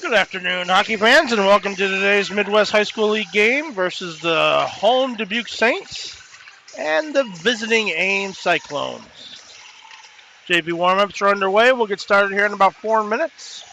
Good afternoon, hockey fans, and welcome to today's Midwest High School League game versus the home Dubuque Saints and the visiting Ames Cyclones. JV warm-ups are underway. We'll get started here in about 4 minutes.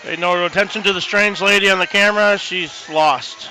Pay no attention to the strange lady on the camera. She's lost.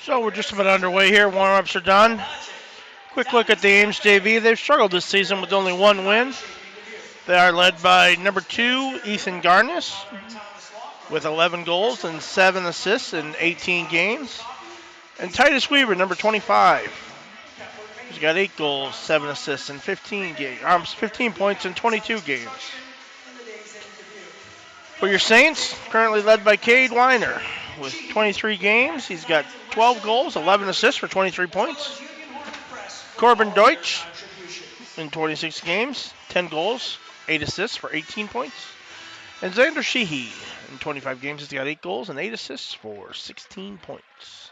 So we're just about underway here. Warm-ups are done. Quick look at the Ames JV. They've struggled this season with only one win. They are led by number 2, Ethan Garnis, with 11 goals and 7 assists in 18 games. And Titus Weaver, number 25, who's got 8 goals, 7 assists in 15 points in 22 games. For your Saints, currently led by Cade Weiner with 23 games. He's got 12 goals, 11 assists for 23 points. Corbin Deutsch in 26 games, 10 goals, 8 assists for 18 points. And Xander Sheehy in 25 games has got 8 goals and 8 assists for 16 points.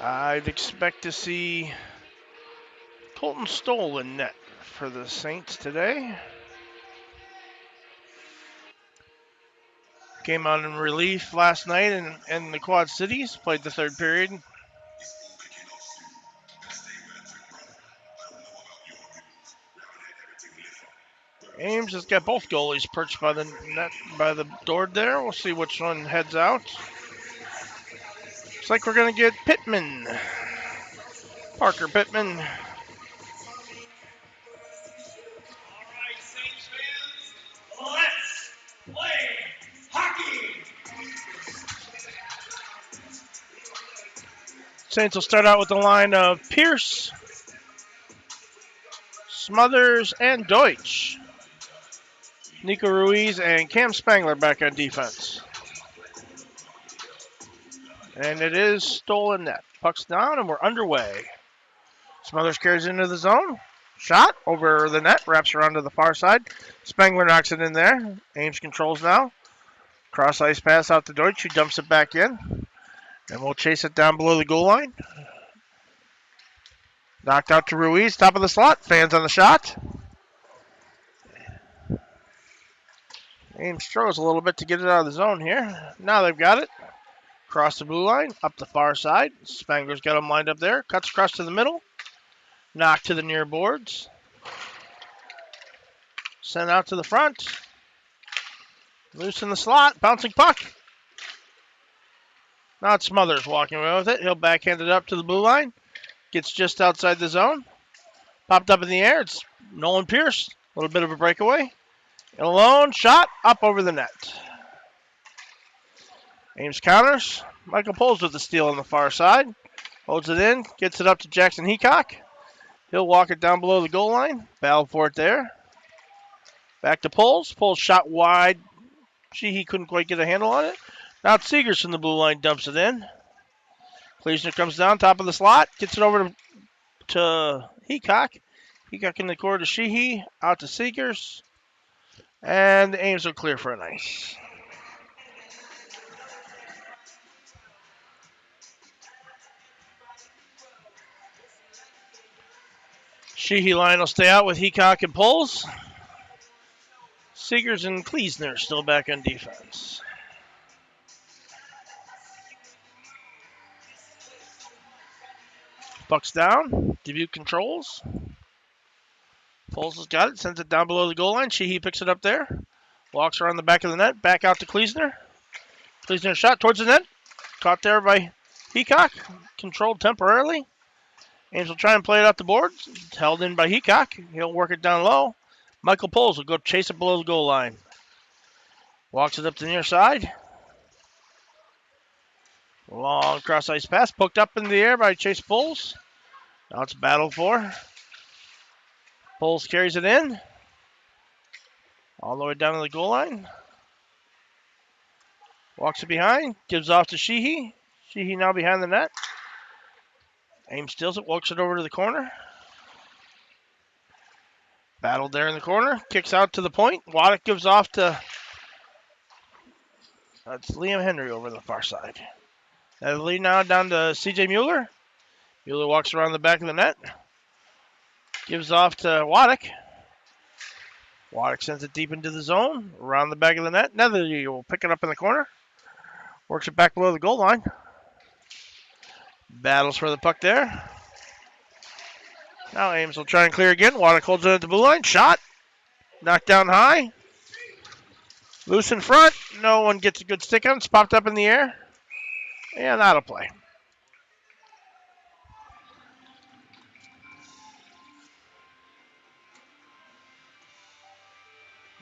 I'd expect to see Colton Stoll in net for the Saints today. Came on in relief last night in the Quad Cities, played the third period. Ames has got both goalies perched by the net, by the door there. We'll see which one heads out. Looks like we're going to get Pittman. Parker Pittman. Saints will start out with the line of Pierce, Smothers, and Deutsch. Nico Ruiz and Cam Spangler back on defense. And it is stolen net. Puck's down and we're underway. Smothers carries into the zone. Shot over the net, wraps around to the far side. Spangler knocks it in there. Ames controls now. Cross ice pass out to Deutsch. He dumps it back in. And we'll chase it down below the goal line. Knocked out to Ruiz, top of the slot. Fans on the shot. Ames struggles a little bit to get it out of the zone here. Now they've got it. Across the blue line, up the far side. Spangler's got him lined up there. Cuts across to the middle. Knocked to the near boards. Sent out to the front. Loose in the slot. Bouncing puck. Now it's Smothers walking away with it. He'll backhand it up to the blue line. Gets just outside the zone. Popped up in the air. It's Nolan Pierce. A little bit of a breakaway. And alone. Shot up over the net. Ames counters. Michael Poles with the steal on the far side. Holds it in. Gets it up to Jackson Heacock. He'll walk it down below the goal line. Battled for it there. Back to Poles. Poles shot wide. He couldn't quite get a handle on it. Now it's Seegers from the blue line. Dumps it in. Kleesner comes down top of the slot. Gets it over to Heacock. Heacock in the corner to Sheehy. Out to Seegers. And the Ames will clear for an ice. Sheehy line will stay out with Heacock and Poles. Seegers and Kleesner still back on defense. Puck's down. Dubuque controls. Poles has got it. Sends it down below the goal line. Sheehy picks it up there. Walks around the back of the net. Back out to Kleesner. Kleesner shot towards the net. Caught there by Heacock. Controlled temporarily. Ames will try and play it out the boards. It's held in by Heacock. He'll work it down low. Michael Poles will go chase it below the goal line. Walks it up to the near side. Long cross ice pass. Poked up in the air by Chase Poles. Now it's battled for. Poles carries it in. All the way down to the goal line. Walks it behind. Gives off to Sheehy. Sheehy now behind the net. Ames steals it. Walks it over to the corner. Battled there in the corner. Kicks out to the point. Waddick gives off to... That's Liam Henry over the far side. That lead now down to C.J. Mueller. Mueller walks around the back of the net. Gives off to Waddick. Waddick sends it deep into the zone. Around the back of the net. Netherly will pick it up in the corner. Works it back below the goal line. Battles for the puck there. Now Ames will try and clear again. Waddick holds it at the blue line. Shot. Knocked down high. Loose in front. No one gets a good stick on it. It's popped up in the air. And that'll play.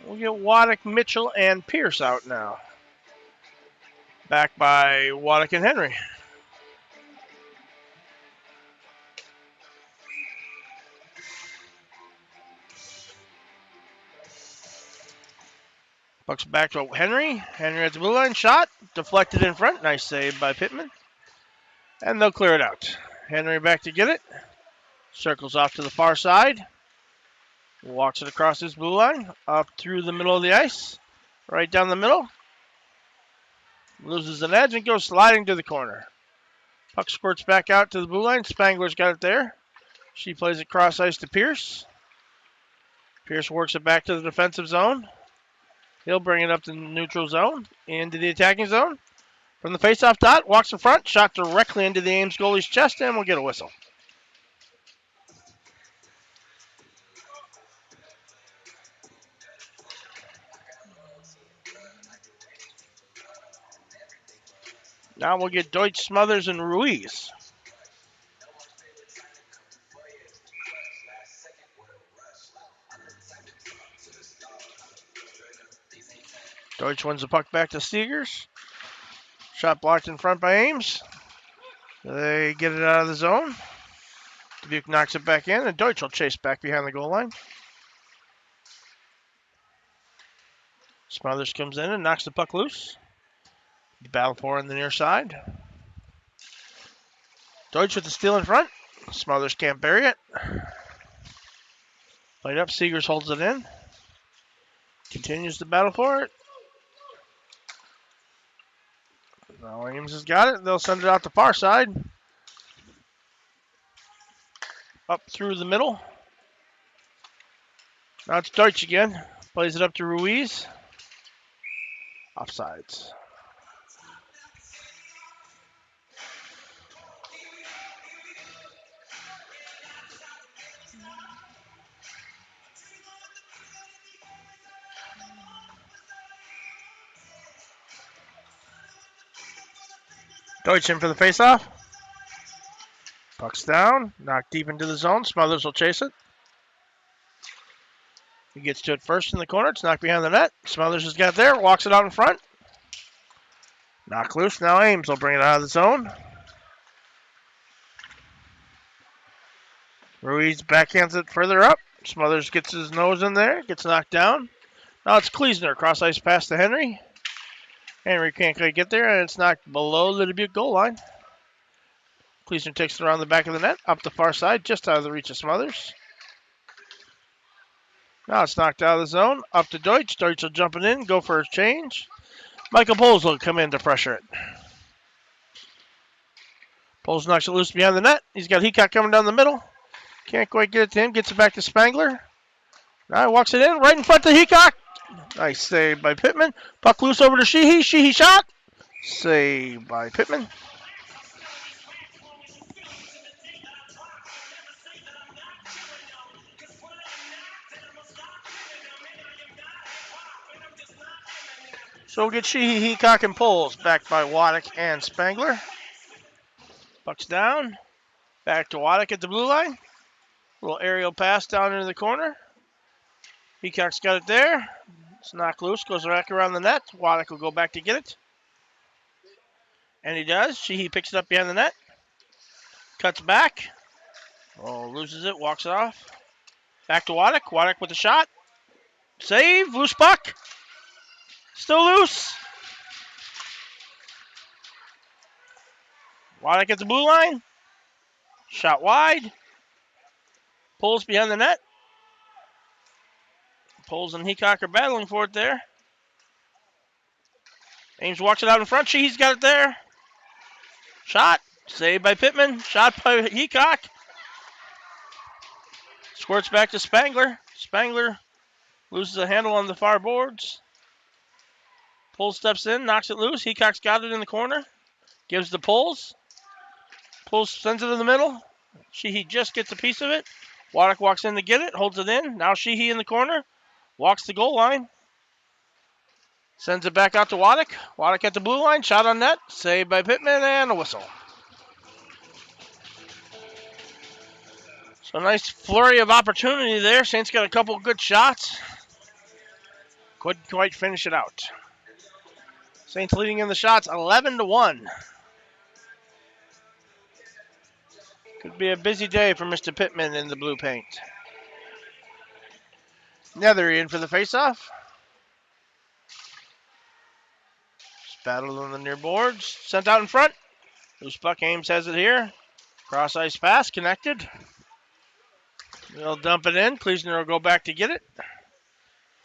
We'll get Waddick, Mitchell, and Pierce out now. Back by Waddick and Henry. Puck's back to Henry. Henry at the blue line. Shot. Deflected in front. Nice save by Pittman. And they'll clear it out. Henry back to get it. Circles off to the far side. Walks it across his blue line. Up through the middle of the ice. Right down the middle. Loses an edge and goes sliding to the corner. Puck squirts back out to the blue line. Spangler's got it there. She plays it cross ice to Pierce. Pierce works it back to the defensive zone. He'll bring it up to the neutral zone. Into the attacking zone. From the faceoff dot, walks in front. Shot directly into the Ames goalie's chest, and we'll get a whistle. Now we'll get Deutsch, Smothers, and Ruiz. Deutsch wins the puck back to Seegers. Shot blocked in front by Ames. They get it out of the zone. Dubuque knocks it back in, and Deutsch will chase back behind the goal line. Smothers comes in and knocks the puck loose. Battle for on the near side. Deutsch with the steal in front. Smothers can't bury it. Played up. Seegers holds it in. Continues the battle for it. Now Ames has got it. They'll send it out the far side. Up through the middle. Now it's Deutsch again. Plays it up to Ruiz. Offsides. Deutsch in for the faceoff. Puck's down. Knocked deep into the zone. Smothers will chase it. He gets to it first in the corner. It's knocked behind the net. Smothers has got it there. Walks it out in front. Knocked loose. Now Ames will bring it out of the zone. Ruiz backhands it further up. Smothers gets his nose in there. Gets knocked down. Now it's Kleesner. Cross ice pass to Henry. Henry can't quite get there, and it's knocked below the Dubuque goal line. Kleesner takes it around the back of the net, up the far side, just out of the reach of Smothers. Now it's knocked out of the zone, up to Deutsch. Deutsch will jump it in, go for a change. Michael Poles will come in to pressure it. Poles knocks it loose behind the net. He's got Heacock coming down the middle. Can't quite get it to him, gets it back to Spangler. Now he walks it in, right in front to Heacock. Nice save by Pittman. Puck loose over to Sheehy. Sheehy shot. Save by Pittman. So we'll get Sheehy, Heacock, and Poles backed by Waddick and Spangler. Puck's down. Back to Waddick at the blue line. Little aerial pass down into the corner. Heacock's got it there. It's knocked loose, goes back around the net. Waddick will go back to get it. And he does. Sheehy picks it up behind the net. Cuts back. Oh, loses it, walks it off. Back to Waddick. Waddick with the shot. Save, loose puck. Still loose. Waddick at the blue line. Shot wide. Pulls behind the net. Poles and Heacock are battling for it there. Ames walks it out in front. Sheehy's got it there. Shot. Saved by Pittman. Shot by Heacock. Squirts back to Spangler. Spangler loses a handle on the far boards. Poles steps in, knocks it loose. Heacock's got it in the corner. Gives the Poles. Poles sends it in the middle. Sheehy just gets a piece of it. Waddick walks in to get it. Holds it in. Now Sheehy in the corner. Walks the goal line. Sends it back out to Waddick. Waddick at the blue line. Shot on net. Saved by Pittman and a whistle. So nice flurry of opportunity there. Saints got a couple good shots. Couldn't quite finish it out. Saints leading in the shots 11-1. Could be a busy day for Mr. Pittman in the blue paint. Nethery in for the faceoff. Battled on the near boards. Sent out in front. Loose puck. Ames has it here. Cross ice pass. Connected. They'll dump it in. Kleesner will go back to get it.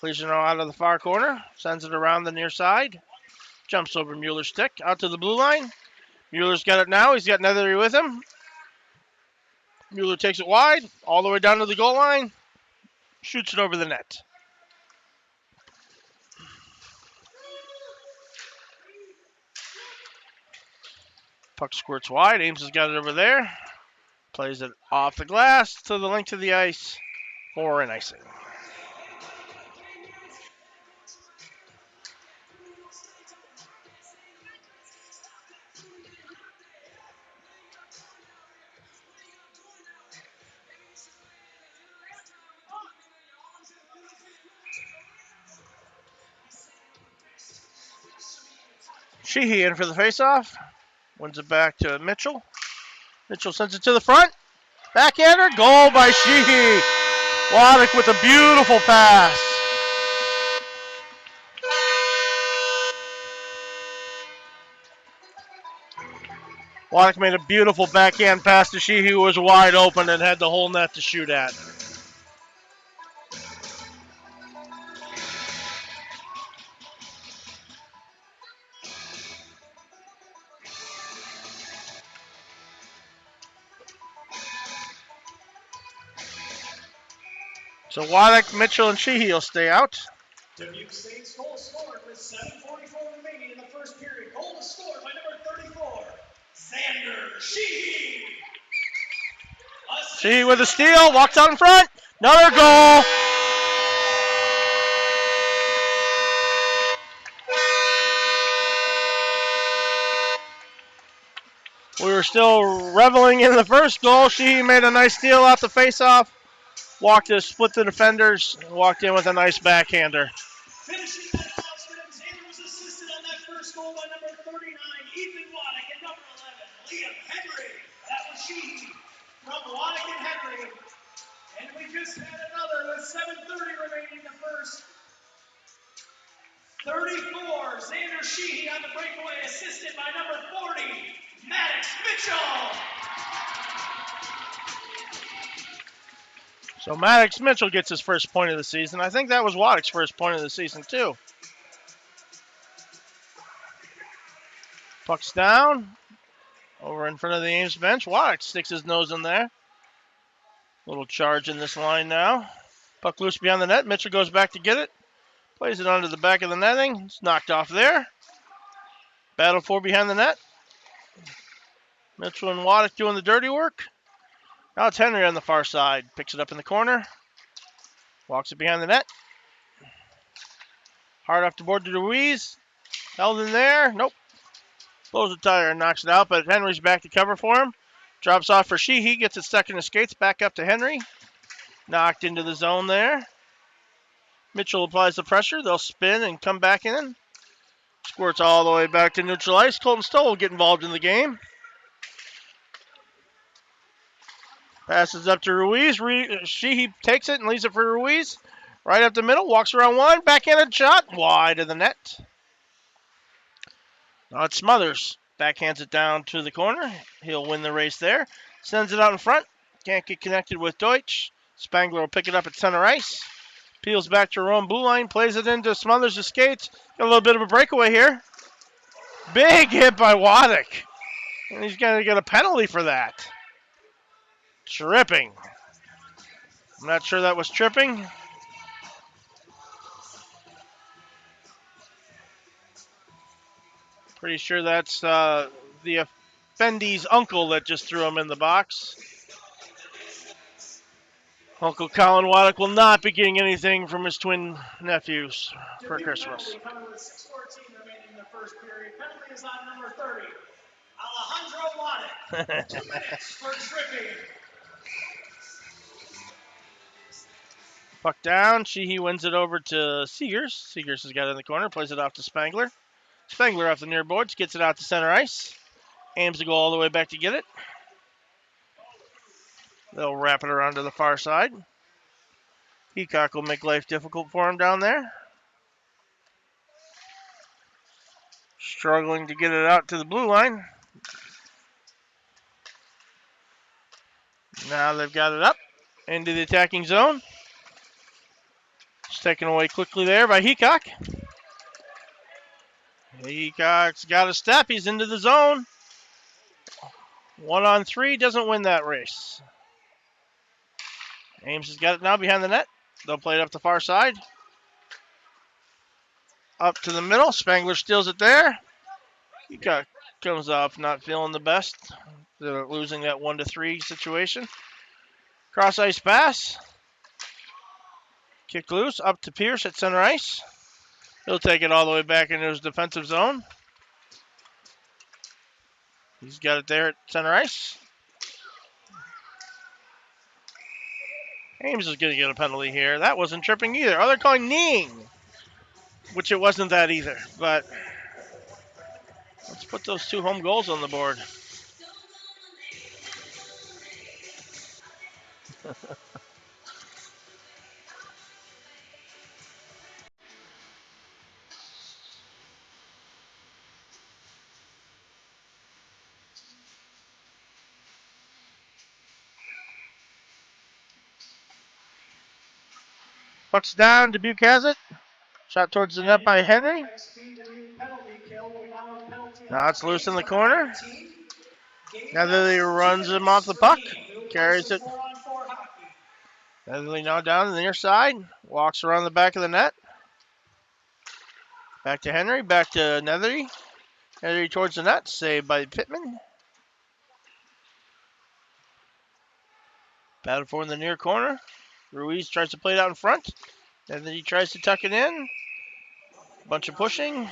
Kleesner out of the far corner. Sends it around the near side. Jumps over Mueller's stick. Out to the blue line. Mueller's got it now. He's got Nethery with him. Mueller takes it wide. All the way down to the goal line. Shoots it over the net. Puck squirts wide. Ames has got it over there. Plays it off the glass to the length of the ice for an icing. Sheehy in for the faceoff. Wins it back to Mitchell. Mitchell sends it to the front. Backhander. Goal by Sheehy. Waddick with a beautiful pass. Waddick made a beautiful backhand pass to Sheehy, who was wide open and had the whole net to shoot at. So Waddick, Mitchell, and Sheehy will stay out. Dubuque State's goal scored with 7:44 remaining in the first period. Goal was scored by number 34, Xander Sheehy. Sheehy with a steal, walks out in front. Another goal. We were still reveling in the first goal. Sheehy made a nice steal off the faceoff. Split the defenders, walked in with a nice backhander. Finishing that announcement, Xander was assisted on that first goal by number 39, Ethan Waddick, and number 11, Liam Henry. That was Sheehy from Waddick and Henry. And we just had another with 7:30 remaining in the first. 34, Xander Sheehy on the breakaway, assisted by number 40, Maddox Mitchell. So Maddox Mitchell gets his first point of the season. I think that was Waddick's first point of the season, too. Puck's down. Over in front of the Ames bench. Waddick sticks his nose in there. Little charge in this line now. Puck loose beyond the net. Mitchell goes back to get it. Plays it onto the back of the netting. It's knocked off there. Battle for behind the net. Mitchell and Waddick doing the dirty work. Now it's Henry on the far side. Picks it up in the corner. Walks it behind the net. Hard off the board to Ruiz. Held in there. Nope. Blows the tire and knocks it out, but Henry's back to cover for him. Drops off for Sheehy. Gets it stuck in his skates. Back up to Henry. Knocked into the zone there. Mitchell applies the pressure. They'll spin and come back in. Squirts all the way back to neutral ice. Colton Stoll will get involved in the game. Passes up to Ruiz. Sheehy takes it and leaves it for Ruiz. Right up the middle. Walks around one. Backhanded shot. Wide of the net. Now it's Smothers. Backhands it down to the corner. He'll win the race there. Sends it out in front. Can't get connected with Deutsch. Spangler will pick it up at center ice. Peels back to Rome blue line. Plays it into Smothers' skates. Got a little bit of a breakaway here. Big hit by Waddick. And he's going to get a penalty for that. Tripping. I'm not sure that was tripping. Pretty sure that's the offendee's uncle that just threw him in the box. Uncle Colin Waddick will not be getting anything from his twin nephews for Christmas. Coming with 6:14 remaining in the first period. Penalty is on number 30, Alejandro Waddick. 2 minutes for tripping. Puck down. Sheehy wins it over to Seegers. Seegers has got it in the corner. Plays it off to Spangler. Spangler off the near boards. Gets it out to center ice. Aims to go all the way back to get it. They'll wrap it around to the far side. Peacock will make life difficult for him down there. Struggling to get it out to the blue line. Now they've got it up. into the attacking zone. It's taken away quickly there by Heacock. Heacock's got a step. He's into the zone. 1-on-3, doesn't win that race. Ames has got it now behind the net. They'll play it up the far side. Up to the middle. Spangler steals it there. Heacock comes off not feeling the best. They're losing that 1-3 situation. Cross ice pass. Kick loose. Up to Pierce at center ice. He'll take it all the way back into his defensive zone. He's got it there at center ice. Ames is going to get a penalty here. That wasn't tripping either. Oh, they're calling kneeing, which it wasn't that either. But let's put those 2 home goals on the board. Puck's down. Dubuque has it. Shot towards the net by Henry. Now it's loose in the corner. Netherly runs him off the puck. Carries it. Netherly now down to the near side. Walks around the back of the net. Back to Henry. Back to Netherly. Netherly towards the net. Saved by Pittman. Battle for in the near corner. Ruiz tries to play it out in front. Netherly tries to tuck it in. Bunch of pushing.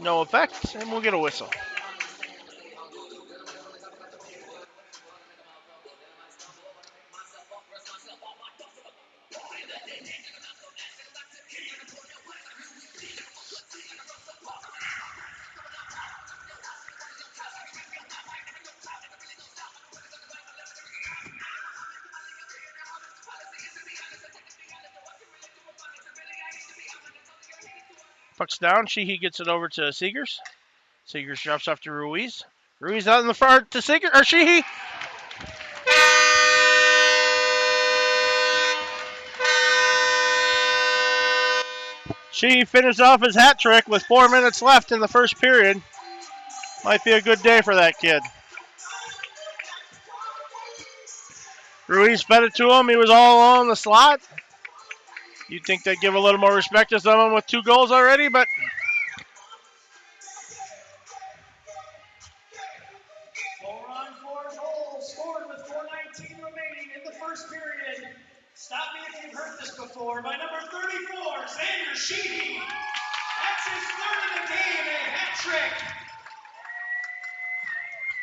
No effect. And we'll get a whistle. Puck's down. Sheehy gets it over to Seegers. Seegers drops off to Ruiz. Ruiz out in the far to Seegers. Or Sheehy. Sheehy finished off his hat trick with 4 minutes left in the first period. Might be a good day for that kid. Ruiz fed it to him. He was all alone in the slot. You'd think they'd give a little more respect to someone with 2 goals already, but scored with 4:19 remaining in the first period. Stop me if you've heard this before. By number 34, Xander Sheehy. That's his 3rd of the game, a hat trick.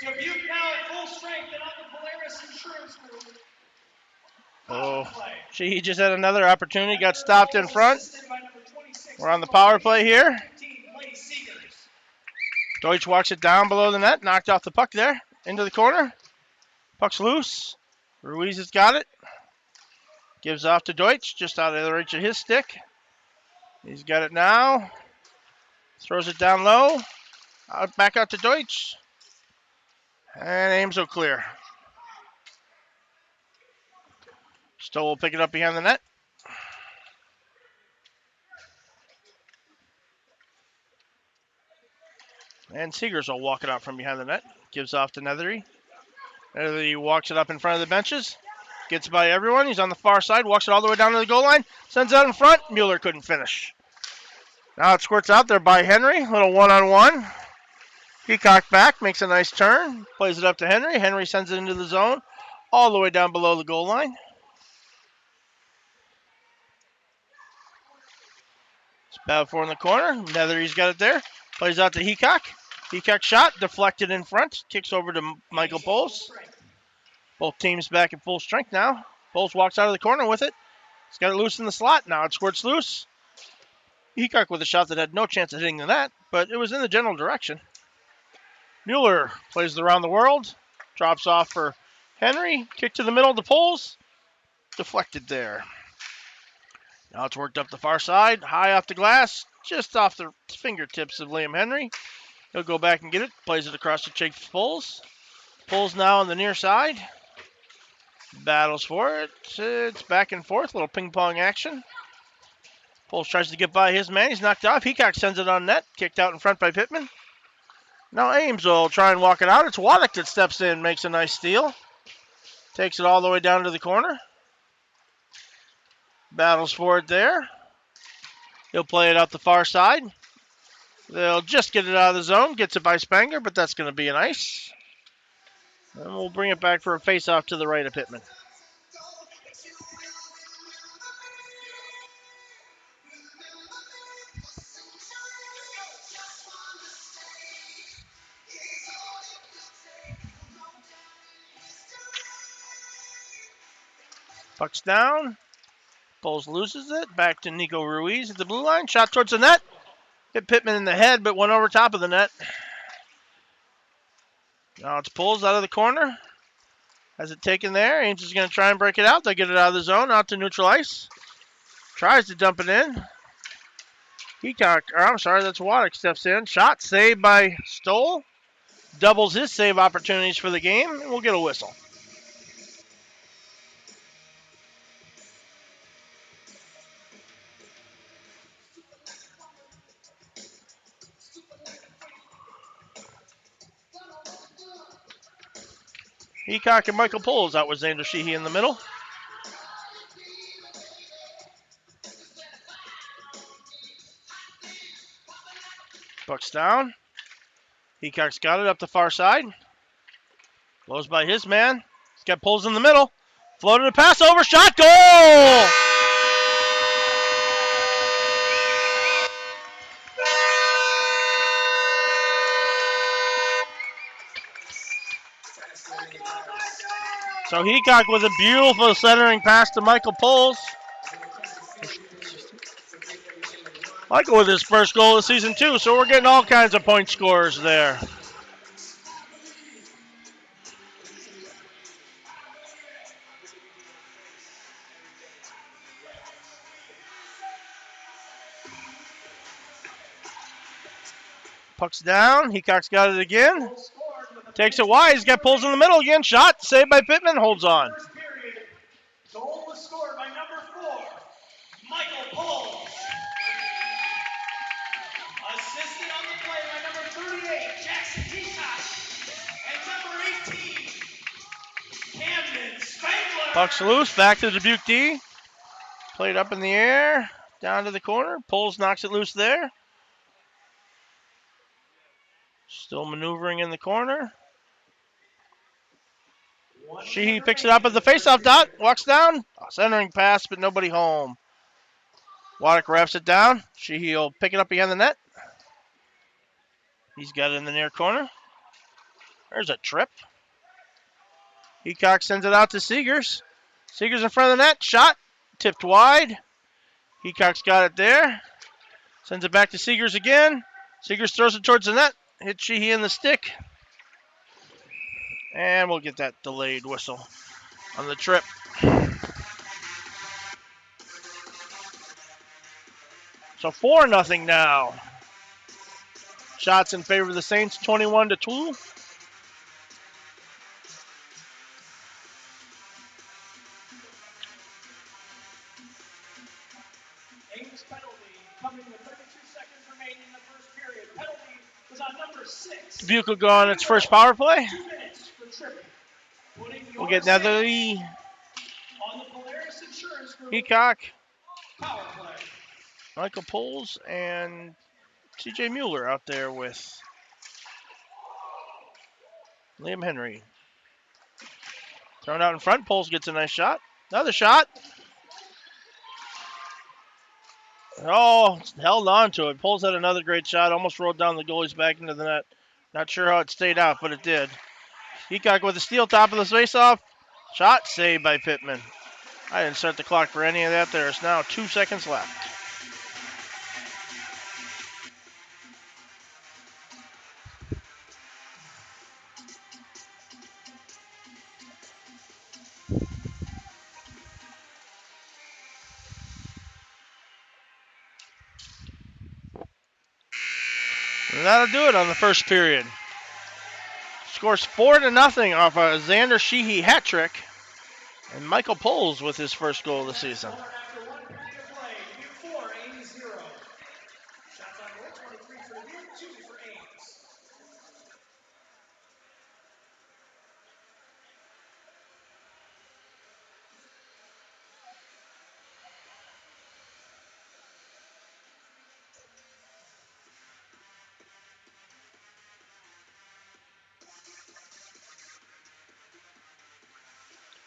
Dubuque now at full strength and on the Polaris Insurance Group. Sheehy just had another opportunity. Got stopped in front. We're on the power play here. Deutsch walks it down below the net. Knocked off the puck there. Into the corner. Puck's loose. Ruiz has got it. Gives off to Deutsch, just out of the reach of his stick. He's got it now. Throws it down low. Back out to Deutsch. And Ames will clear. Stoll will pick it up behind the net. And Seegers will walk it out from behind the net. Gives off to Nethery. Nethery walks it up in front of the benches. Gets by everyone. He's on the far side. Walks it all the way down to the goal line. Sends it out in front. Mueller couldn't finish. Now it squirts out there by Henry. Little one-on-one. Heacock back. Makes a nice turn. Plays it up to Henry. Henry sends it into the zone. All the way down below the goal line. It's battle for in the corner. Nethery's got it there. Plays out to Heacock. Heacock shot. Deflected in front. Kicks over to Michael Poles. Both teams back at full strength now. Poles walks out of the corner with it. He's got it loose in the slot. Now it squirts loose. Heacock with a shot that had no chance of hitting the net, but it was in the general direction. Mueller plays it around the world. Drops off for Henry. Kick to the middle to Poles. Deflected there. Now it's worked up the far side. High off the glass. Just off the fingertips of Liam Henry. He'll go back and get it. Plays it across to Chase Poles. Poles now on the near side. Battles for it. It's back and forth. Little ping pong action. Poles tries to get by his man. He's knocked off. Heacock sends it on net. Kicked out in front by Pittman. Now Ames will try and walk it out. It's Waddick that steps in, makes a nice steal. Takes it all the way down to the corner. Battles for it there. He'll play it out the far side. They'll just get it out of the zone. Gets it by Spanger, but that's going to be an ice. And we'll bring it back for a face-off to the right of Pittman. Puck's down. Poles loses it. Back to Nico Ruiz at the blue line. Shot towards the net. Hit Pittman in the head, but went over top of the net. Now it's Poles out of the corner. Has it taken there. Ames is going to try and break it out. They get it out of the zone, out to neutral ice. Tries to dump it in. That's Waddick steps in. Shot saved by Stoll. Doubles his save opportunities for the game, and we'll get a whistle. Heacock and Michael Poles out with Xander Sheehy in the middle. Puck's down. Heacock's got it up the far side. Blows by his man. He's got Poles in the middle. Floated a pass over. Shot. Goal! So Heacock with a beautiful centering pass to Michael Poles. Michael with his first goal of the season, too, so we're getting all kinds of point scorers there. Puck's down. Heacock's got it again. Takes it wide. He's got Poles in the middle again. Shot. Saved by Pittman. Holds on. Goal was scored by number 4, Michael Poles. Assisted on the play by number 38, Jackson Heacock. And number 18, Camden Spangler. Puck's loose. Back to Dubuque D. Played up in the air. Down to the corner. Poles knocks it loose there. Still maneuvering in the corner. Sheehy picks it up at the faceoff dot. Walks down. Centering pass, but nobody home. Waddick wraps it down. Sheehy will pick it up behind the net. He's got it in the near corner. There's a trip. Heacock sends it out to Seegers. Seegers in front of the net. Shot. Tipped wide. Heacock's got it there. Sends it back to Seegers again. Seegers throws it towards the net. Hits Sheehy in the stick. And we'll get that delayed whistle on the trip. So 4-0 now. Shots in favor of the Saints, 21-2. Ames penalty coming with 32 seconds remaining in the first period. Penalty was on number 6. Dubuque will go on its first power play. 2 minutes for tripping. We'll get Netherly, On the Polaris Insurance Group Heacock, power play. Michael Poles, and TJ Mueller out there with Liam Henry. Thrown out in front. Poles gets a nice shot. Another shot. Oh, held on to it. Poles had another great shot. Almost rolled down the goalie's back into the net. Not sure how it stayed out, but it did. Heacock with a steal, top of the faceoff. Shot saved by Pittman. I didn't start the clock for any of that. There's now 2 seconds left. And that'll do it on the first period. Scores 4-0 off a Xander Sheehy hat trick. And Michael Poles with his first goal of the season. After one period of play, Dubuque 4, Ames 0. Shots on goal, 23 for Dubuque, 2 for Ames.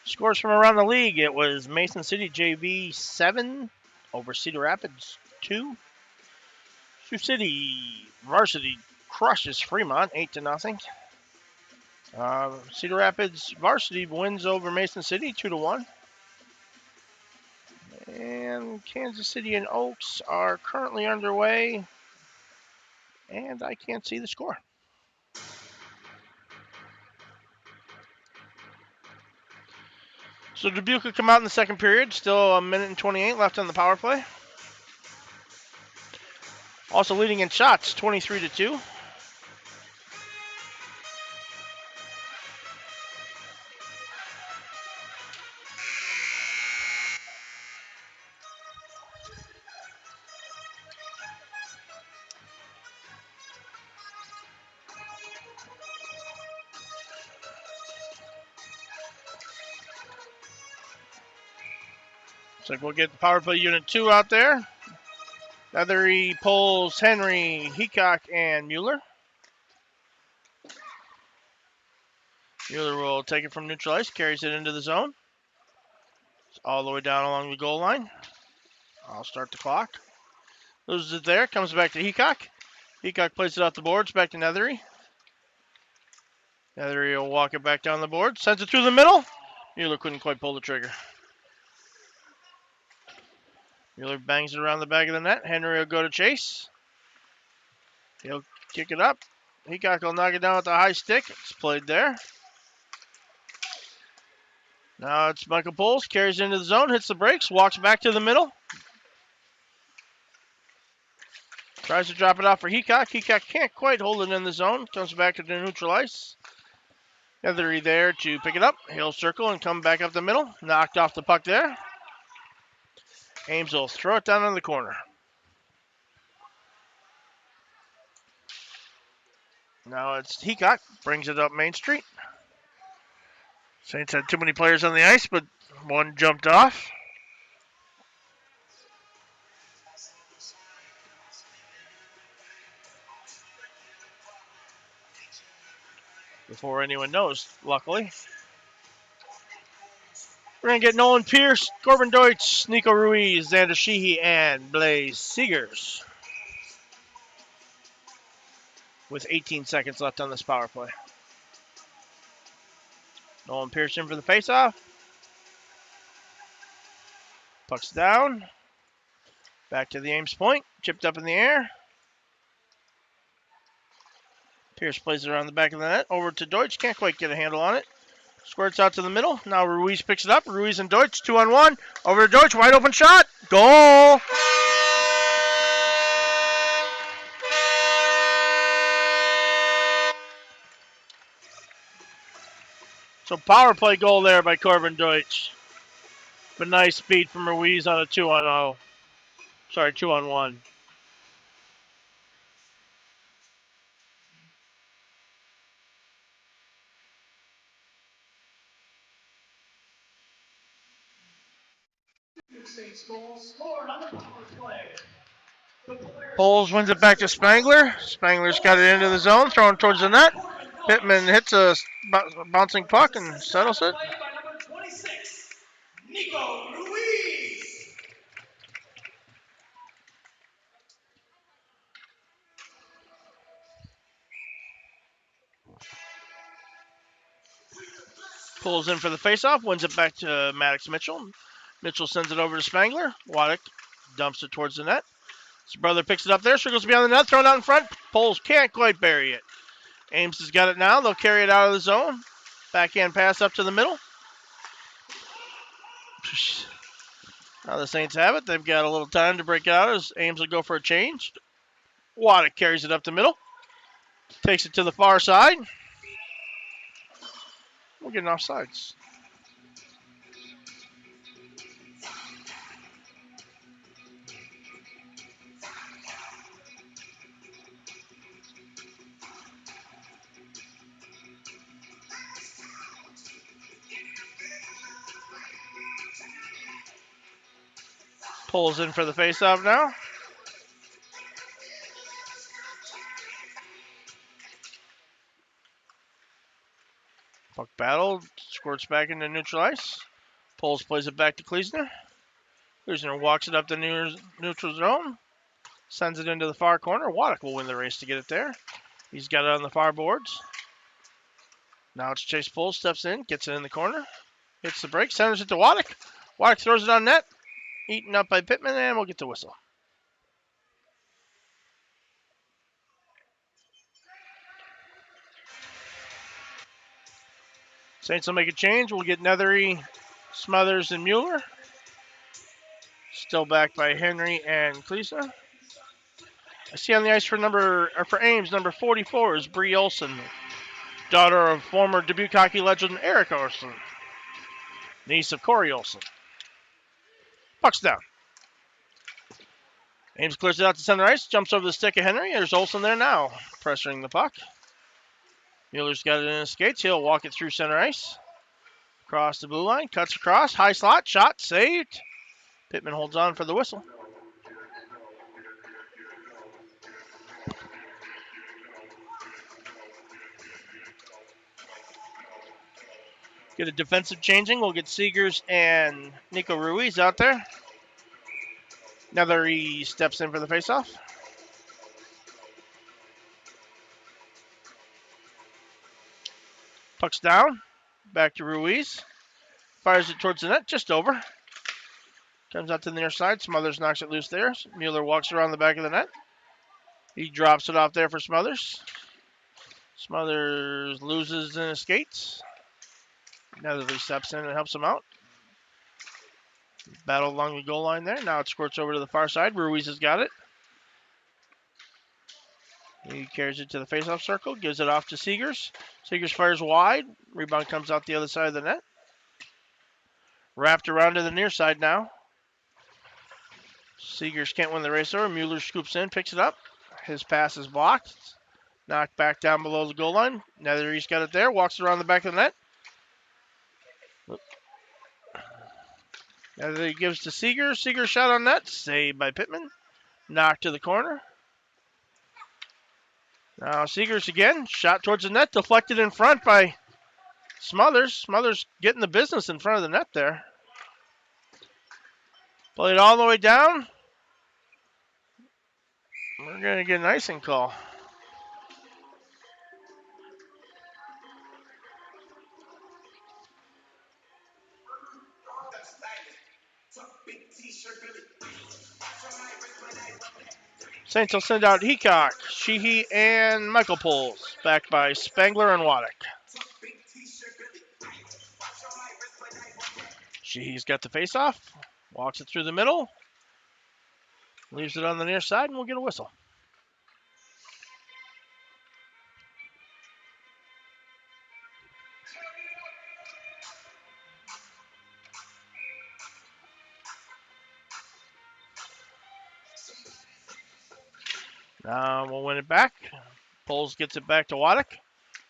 Scores from around the league. It was Mason City JV 7 over Cedar Rapids 2. Sioux City varsity crushes Fremont 8-0. Cedar Rapids varsity wins over Mason City 2-1. And Kansas City and Oaks are currently underway. And I can't see the score. So Dubuque will come out in the second period. Still a minute and 28 left on the power play. Also leading in shots, 23-2. Looks like we'll get the power play unit 2 out there. Nethery, Poles, Henry, Heacock, and Mueller. Mueller will take it from neutral ice, carries it into the zone. It's all the way down along the goal line. I'll start the clock. Loses it there, comes back to Heacock. Heacock plays it off the boards, back to Nethery. Nethery will walk it back down the board, sends it through the middle. Mueller couldn't quite pull the trigger. Mueller bangs it around the back of the net. Henry will go to chase. He'll kick it up. Heacock will knock it down with the high stick. It's played there. Now it's Michael Poles, carries into the zone, hits the brakes, walks back to the middle. Tries to drop it off for Heacock. Heacock can't quite hold it in the zone. Comes back to the neutral ice. Nethery there to pick it up. He'll circle and come back up the middle. Knocked off the puck there. Ames will throw it down in the corner. Now it's Heacock. Brings it up Main Street. Saints had too many players on the ice, but one jumped off. Before anyone knows, luckily. We're going to get Nolan Pierce, Corbin Deutsch, Nico Ruiz, Xander Sheehy, and Blaze Seegers. With 18 seconds left on this power play. Nolan Pierce in for the faceoff. Puck's down. Back to the Ames point. Chipped up in the air. Pierce plays it around the back of the net. Over to Deutsch. Can't quite get a handle on it. Squirts out to the middle. Now Ruiz picks it up. Ruiz and Deutsch, 2-on-1. Over to Deutsch. Wide open shot. Goal! So power play goal there by Corbin Deutsch. But nice speed from Ruiz on a 2-on-0. Sorry, 2-on-1. Poles wins it back to Spangler. Spangler's got it into the zone, throwing towards the net. Pittman hits a bouncing puck and settles it. Nico Ruiz. Pulls in for the faceoff, wins it back to Maddox Mitchell. Mitchell sends it over to Spangler. Waddick dumps it towards the net. His brother picks it up there, circles beyond the net, thrown out in front. Poles can't quite bury it. Ames has got it now. They'll carry it out of the zone. Backhand pass up to the middle. Now the Saints have it. They've got a little time to break it out as Ames will go for a change. Waddick carries it up the middle. Takes it to the far side. We're getting offsides. Pulls in for the faceoff now. Puck battle, squirts back into neutral ice. Pulls plays it back to Kleesner. Kleesner walks it up the neutral zone. Sends it into the far corner. Waddick will win the race to get it there. He's got it on the far boards. Now it's Chase Pulls, steps in, gets it in the corner. Hits the break, centers it to Waddick. Waddick throws it on net. Eaten up by Pittman, and we'll get the whistle. Saints will make a change. We'll get Nethery, Smothers, and Mueller. Still backed by Henry and Kleesner. I see on the ice for Ames, number 44 is Bree Olson, daughter of former Dubuque hockey legend Eric Olson, niece of Corey Olson. Puck's down. Ames clears it out to center ice, jumps over the stick of Henry. There's Olson there now, pressuring the puck. Mueller's got it in his skates. He'll walk it through center ice. Across the blue line, cuts across, high slot, shot, saved. Pittman holds on for the whistle. Get a defensive changing. We'll get Seegers and Nico Ruiz out there. Nethery steps in for the faceoff. Puck's down. Back to Ruiz. Fires it towards the net, just over. Comes out to the near side. Smothers knocks it loose there. Mueller walks around the back of the net. He drops it off there for Smothers. Smothers loses in his skates. Nethery steps in and helps him out. Battle along the goal line there. Now it squirts over to the far side. Ruiz has got it. He carries it to the faceoff circle. Gives it off to Seegers. Seegers fires wide. Rebound comes out the other side of the net. Wrapped around to the near side now. Seegers can't win the race over. Mueller scoops in, picks it up. His pass is blocked. Knocked back down below the goal line. Nethery's got it there. Walks around the back of the net. Nethery gives to Seegers. Seegers shot on net. Saved by Pittman. Knocked to the corner. Now Seegers again. Shot towards the net. Deflected in front by Smothers. Smothers getting the business in front of the net there. Played all the way down. We're going to get an icing call. Saints will send out Heacock, Sheehy, and Michael Poles, backed by Spangler and Waddick. Sheehy's got the face-off, walks it through the middle, leaves it on the near side, and we'll get a whistle. Now we'll win it back. Poles gets it back to Waddick.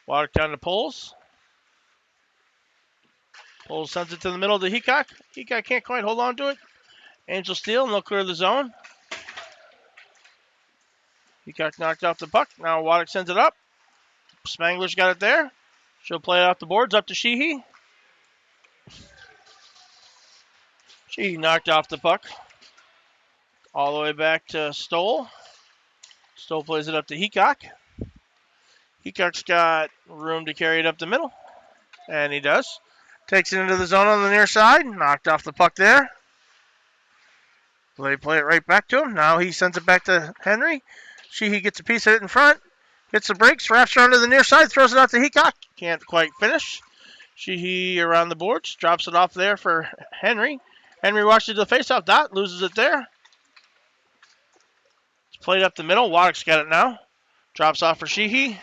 Waddick down to Poles. Poles sends it to the middle to Heacock. Heacock can't quite hold on to it. Angel steal, and they'll clear the zone. Heacock knocked off the puck. Now Waddick sends it up. Spangler's got it there. She'll play it off the boards up to Sheehy. Sheehy knocked off the puck. All the way back to Stoll. Stoll plays it up to Heacock. Heacock's got room to carry it up the middle. And he does. Takes it into the zone on the near side. Knocked off the puck there. They play it right back to him. Now he sends it back to Henry. Sheehy gets a piece of it in front. Gets the brakes. Wraps around to the near side. Throws it out to Heacock. Can't quite finish. Sheehy around the boards. Drops it off there for Henry. Henry walks it to the faceoff dot. Loses it there. It's played up the middle. Waddick's got it now. Drops off for Sheehy.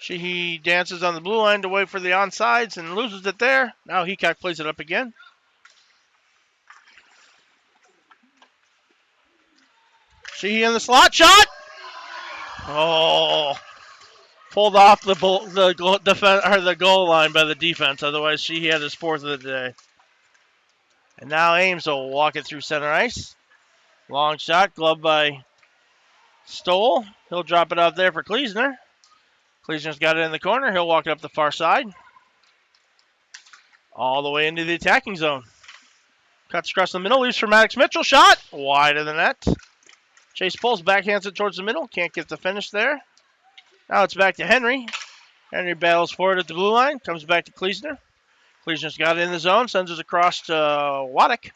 Sheehy dances on the blue line to wait for the onsides and loses it there. Now Heacock plays it up again. Sheehy in the slot. Shot! Oh. Pulled off the goal line by the defense. Otherwise, Sheehy had his fourth of the day. And now Ames will walk it through center ice. Long shot, gloved by Stoll. He'll drop it out there for Kleesner. Kleesner's got it in the corner. He'll walk it up the far side. All the way into the attacking zone. Cuts across the middle, leaves for Maddox Mitchell. Shot wide of the net. Chase pulls, backhands it towards the middle. Can't get the finish there. Now it's back to Henry. Henry battles forward at the blue line. Comes back to Kleesner. Kleesner's got it in the zone. Sends it across to Waddick.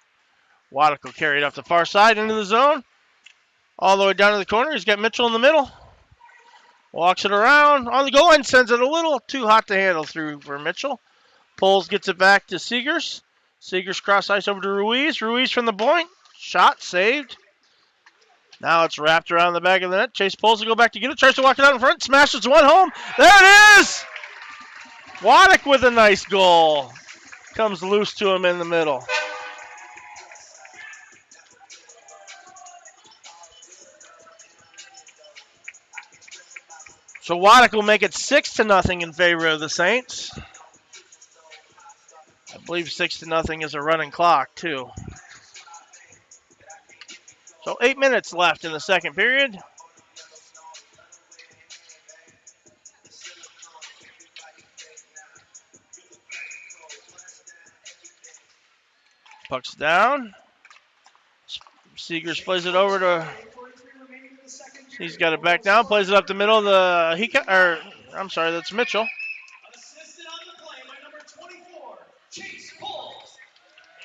Waddick will carry it up the far side into the zone. All the way down to the corner. He's got Mitchell in the middle. Walks it around on the goal line. Sends it a little too hot to handle through for Mitchell. Pulls, gets it back to Seegers. Seegers cross ice over to Ruiz. Ruiz from the point. Shot saved. Now it's wrapped around the back of the net. Chase pulls to go back to get it. Tries to walk it out in front. Smashes one home. There it is! Waddick with a nice goal. Comes loose to him in the middle. So Waddick will make it 6-0 in favor of the Saints. I believe 6-0 is a running clock, too. So 8 minutes left in the second period. Puck's down. Seegers plays it over to. He's got it back down. Plays it up the middle. That's Mitchell. Assisted on the play by number 24, Chase Pulls.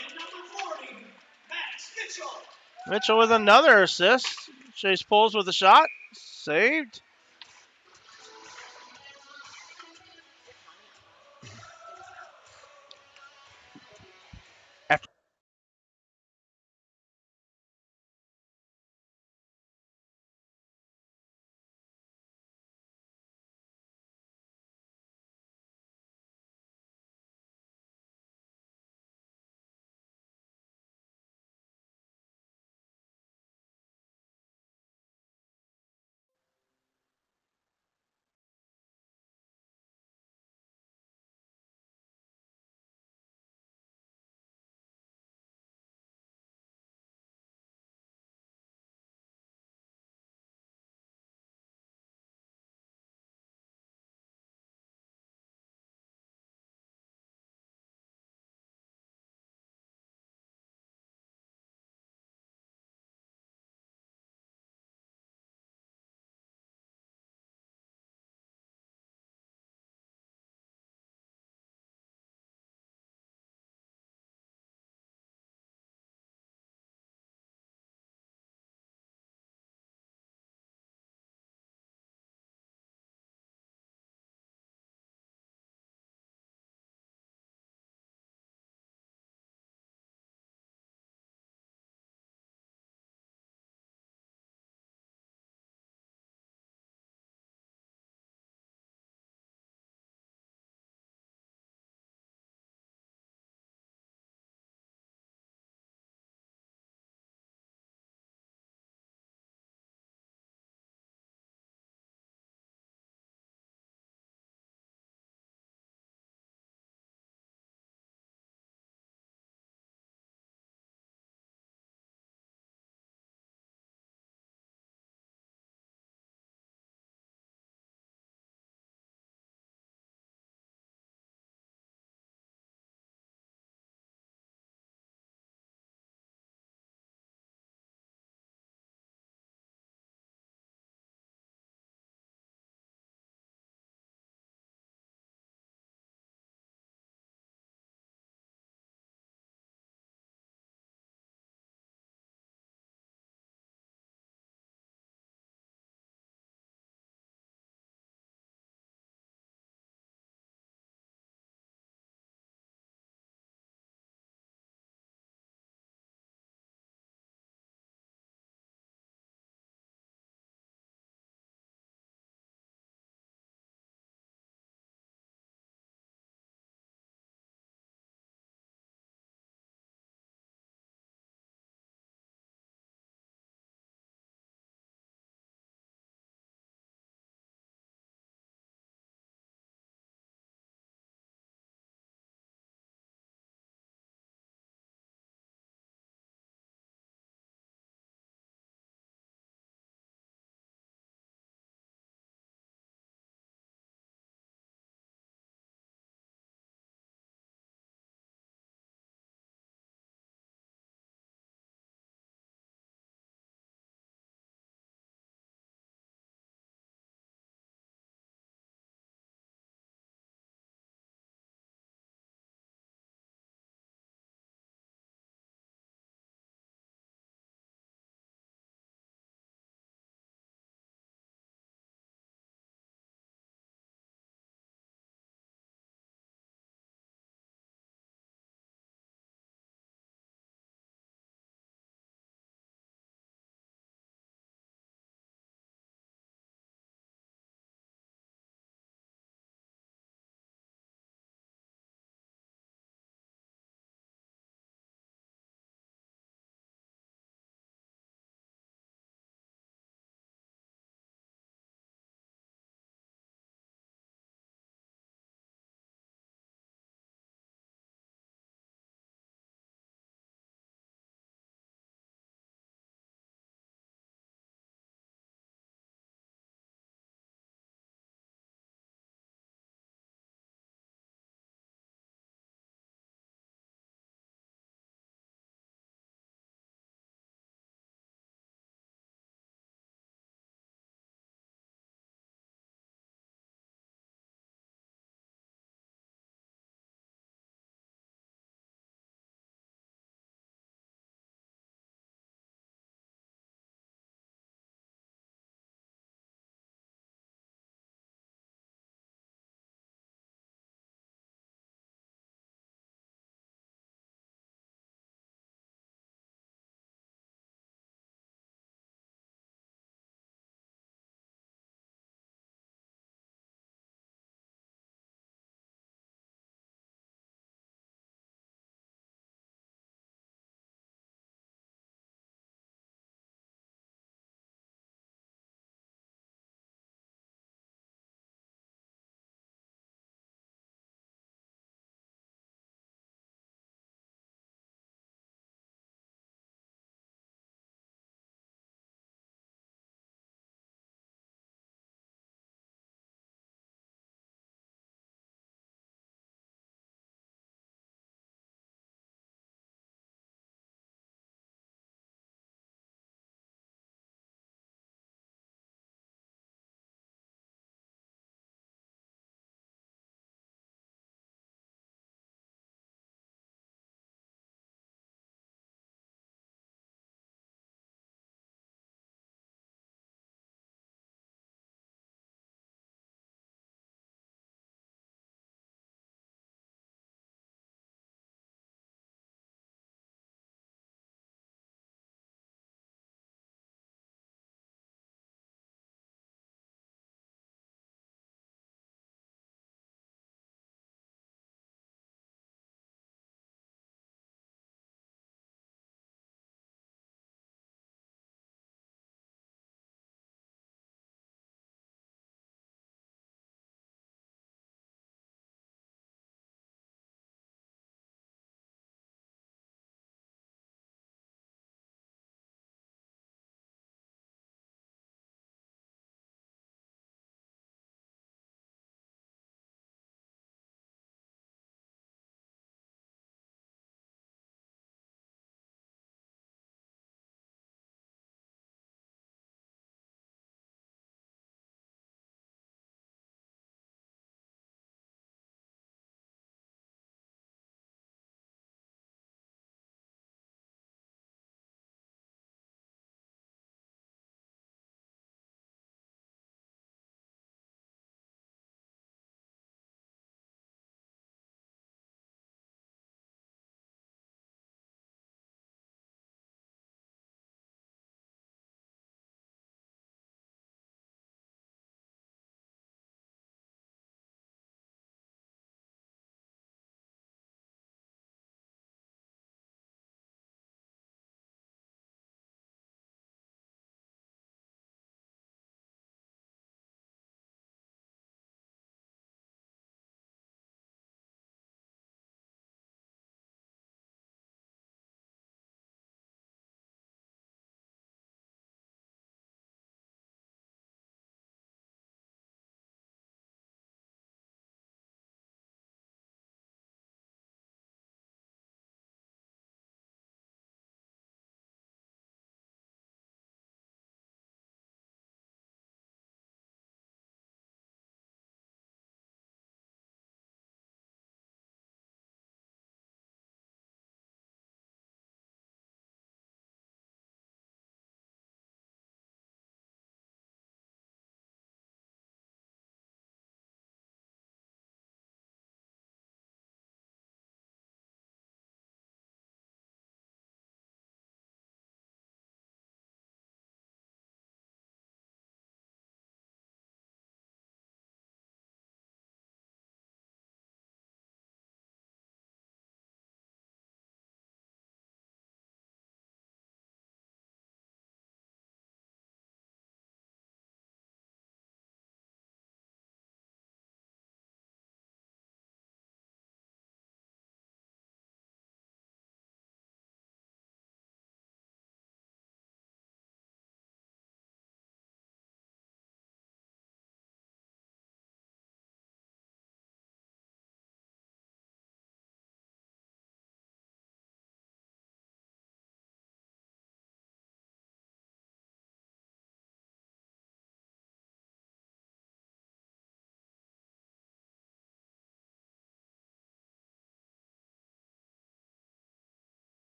And number 40, Max Mitchell. Mitchell with another assist. Chase pulls with a shot. Saved. After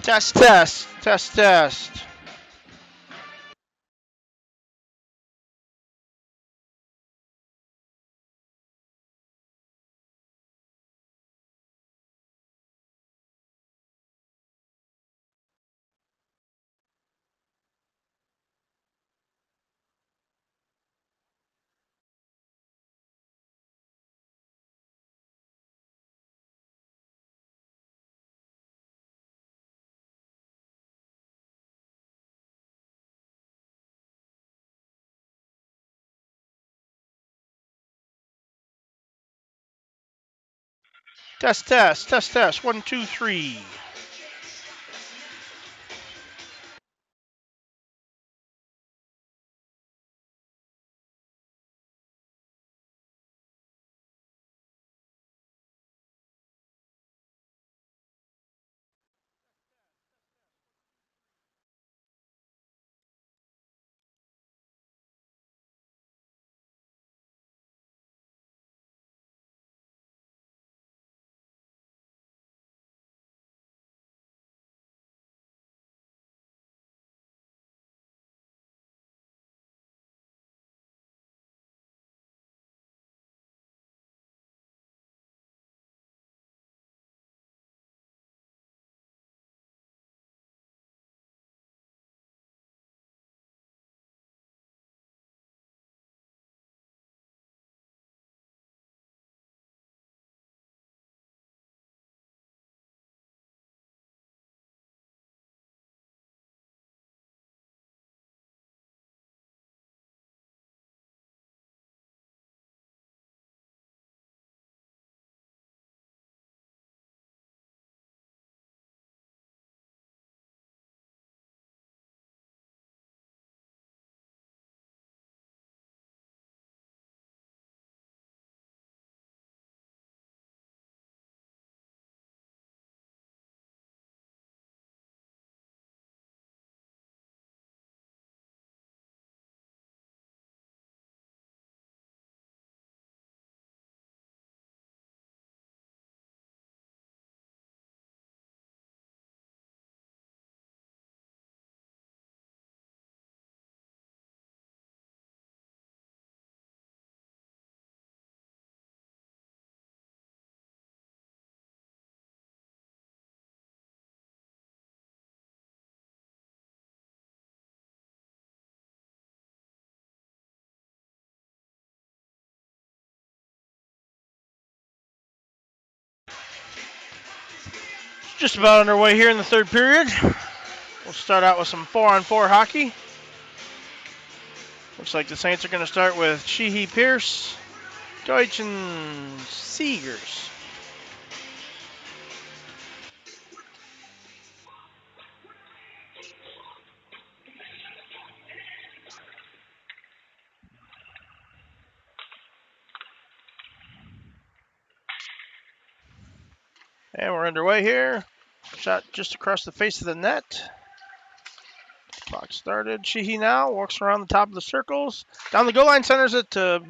Test, test, test, test. Test, test, test, test. 1, 2, 3. Just about underway here in the third period. We'll start out with some 4-on-4 hockey. Looks like the Saints are going to start with Sheehy, Pierce, Deutsch, and Seegers. And we're underway here. Shot just across the face of the net. Clock started. Sheehy now walks around the top of the circles. Down the goal line, centers it to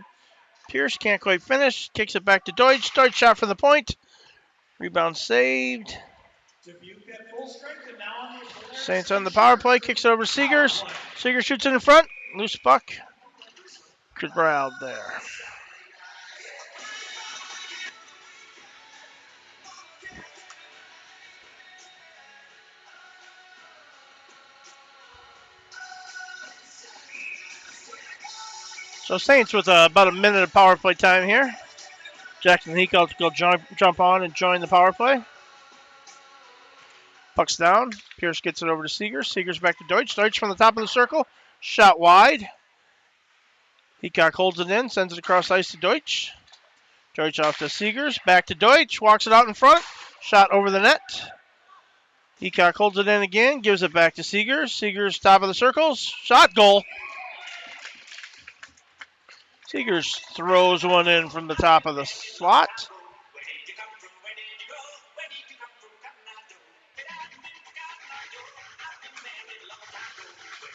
Pierce. Can't quite finish. Kicks it back to Deutsch. Deutsch shot for the point. Rebound saved. Saints on the power play. Kicks it over to Seegers. Seegers shoots it in front. Loose puck. Corralled there. So Saints with about a minute of power play time here. Jackson Heacout will jump on and join the power play. Puck's down. Pierce gets it over to Seegers. Seegers back to Deutsch. Deutsch from the top of the circle. Shot wide. Heacock holds it in, sends it across ice to Deutsch. Deutsch off to Seegers. Back to Deutsch. Walks it out in front. Shot over the net. Heacock holds it in again. Gives it back to Seegers. Seegers top of the circles. Shot goal. Seegers throws one in from the top of the slot.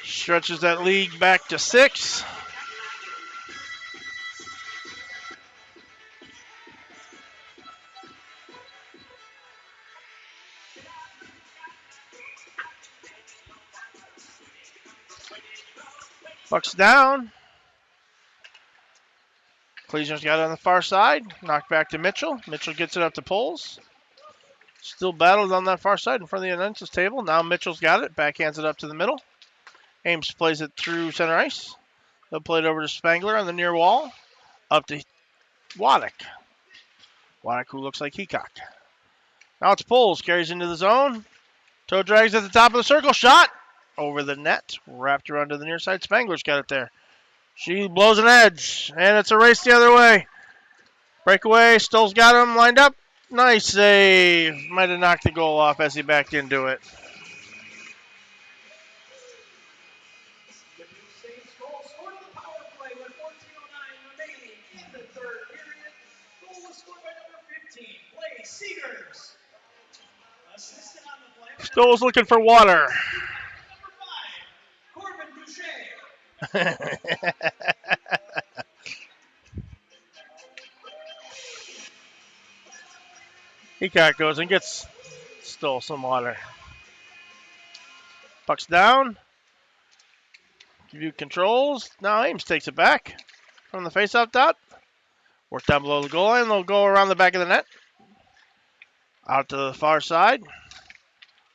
Stretches that lead back to 6. Puck's down. Kleesner's got it on the far side. Knocked back to Mitchell. Mitchell gets it up to Poles. Still battled on that far side in front of the announcer's table. Now Mitchell's got it. Backhands it up to the middle. Ames plays it through center ice. They'll play it over to Spangler on the near wall. Up to Waddick. Waddick, who looks like Heacock. Now it's Poles. Carries into the zone. Toe drags at the top of the circle. Shot over the net. Wrapped around to the near side. Spangler's got it there. She blows an edge. And it's a race the other way. Breakaway. Stoll's got him lined up. Nice save. Might have knocked the goal off as he backed into it. Stoll's looking for water. Heacock goes and gets Stoll some water. Puck's down. View controls. Now Ames takes it back from the face-off dot. Work down below the goal line. They'll go around the back of the net. Out to the far side.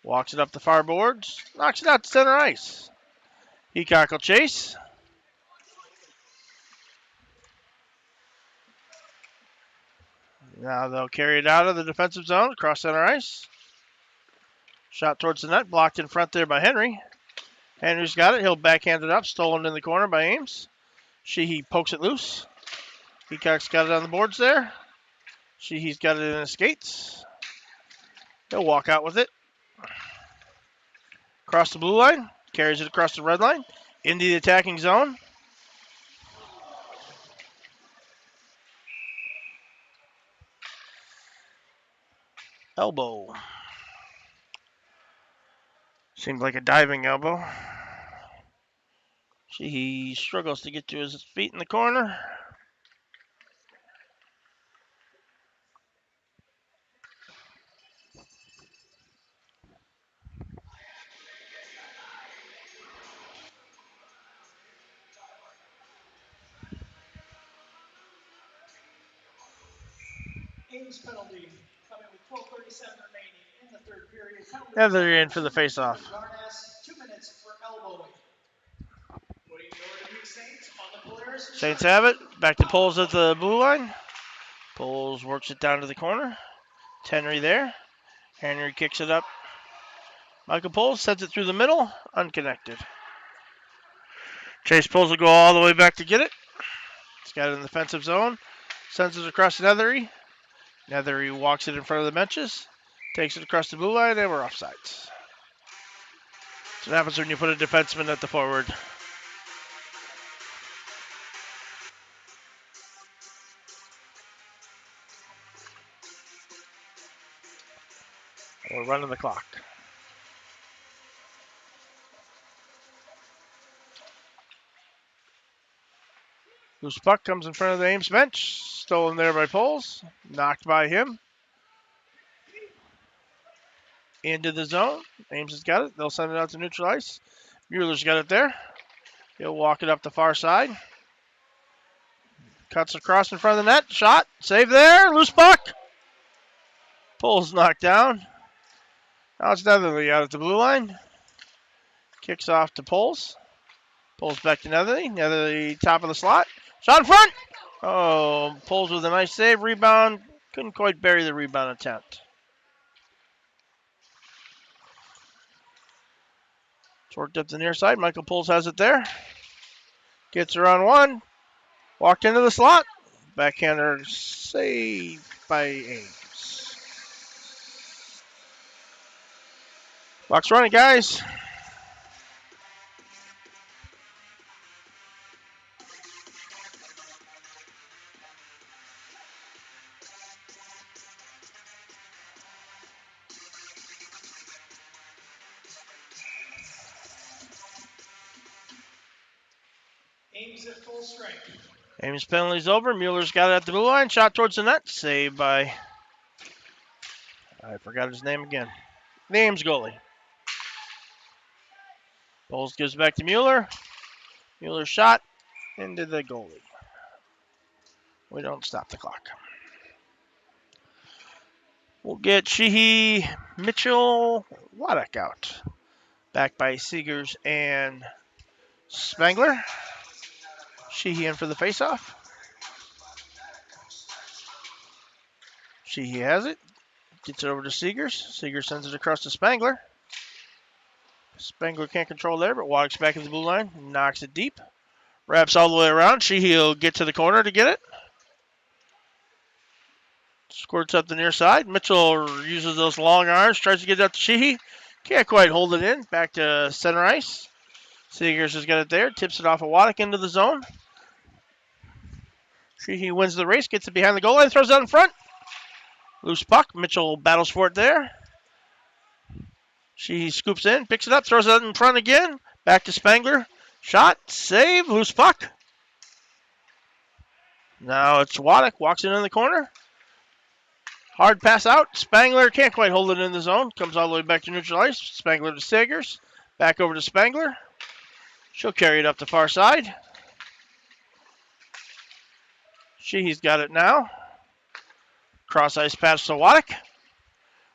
Walks it up the far boards. Knocks it out to center ice. Heacock will chase. Now they'll carry it out of the defensive zone across center ice. Shot towards the net. Blocked in front there by Henry. Henry's got it. He'll backhand it up. Stolen in the corner by Ames. Sheehy pokes it loose. Heacock's got it on the boards there. Sheehy's got it in his skates. He'll walk out with it. Across the blue line. Carries it across the red line. Into the attacking zone. Elbow. Seems like a diving elbow. He struggles to get to his feet in the corner. Ames penalty coming with 12:37 remaining in the third period. Now they're in for the face-off. 2 minutes for elbowing. Saints have it. Back to Poles at the blue line. Poles works it down to the corner. Henry there. Henry kicks it up. Michael Poles sends it through the middle. Unconnected. Chase Poles will go all the way back to get it. He's got it in the defensive zone. Sends it across to Nethery. Nethery walks it in front of the benches. Takes it across the blue line, and we're offsides. That's what happens when you put a defenseman at the forward. We're running the clock. Loose puck comes in front of the Ames bench. Stolen there by Poles. Knocked by him. Into the zone. Ames has got it. They'll send it out to neutral ice. Mueller's got it there. He'll walk it up the far side. Cuts across in front of the net. Shot. Save there. Loose puck. Poles knocked down. Now it's Netherly out at the blue line. Kicks off to Poles. Poles back to Netherly. Netherly top of the slot. Shot in front. Oh, Poles with a nice save. Rebound. Couldn't quite bury the rebound attempt. It's worked up the near side. Michael Poles has it there. Gets her on one. Walked into the slot. Backhander saved by Ames. Clock's running, guys. Ames at full strength. Ames penalty's over. Mueller's got it at the blue line. Shot towards the net. Saved by... I forgot his name again. The Ames goalie. Poles gives back to Mueller. Mueller shot into the goalie. We don't stop the clock. We'll get Sheehy, Mitchell, Waddick out. Back by Seegers and Spangler. Sheehy in for the faceoff. Sheehy has it. Gets it over to Seegers. Seegers sends it across to Spangler. Spangler can't control there, but Waddick's back at the blue line. Knocks it deep. Wraps all the way around. Sheehy will get to the corner to get it. Squirts up the near side. Mitchell uses those long arms. Tries to get it up to Sheehy. Can't quite hold it in. Back to center ice. Seegers has got it there. Tips it off of Waddick into the zone. Sheehy wins the race. Gets it behind the goal line. Throws it out in front. Loose puck. Mitchell battles for it there. She scoops in. Picks it up. Throws it out in front again. Back to Spangler. Shot. Save. Loose puck. Now it's Waddick. Walks in the corner. Hard pass out. Spangler can't quite hold it in the zone. Comes all the way back to neutral ice. Spangler to Seegers. Back over to Spangler. She'll carry it up the far side. Sheehy's got it now. Cross ice pass to Waddick.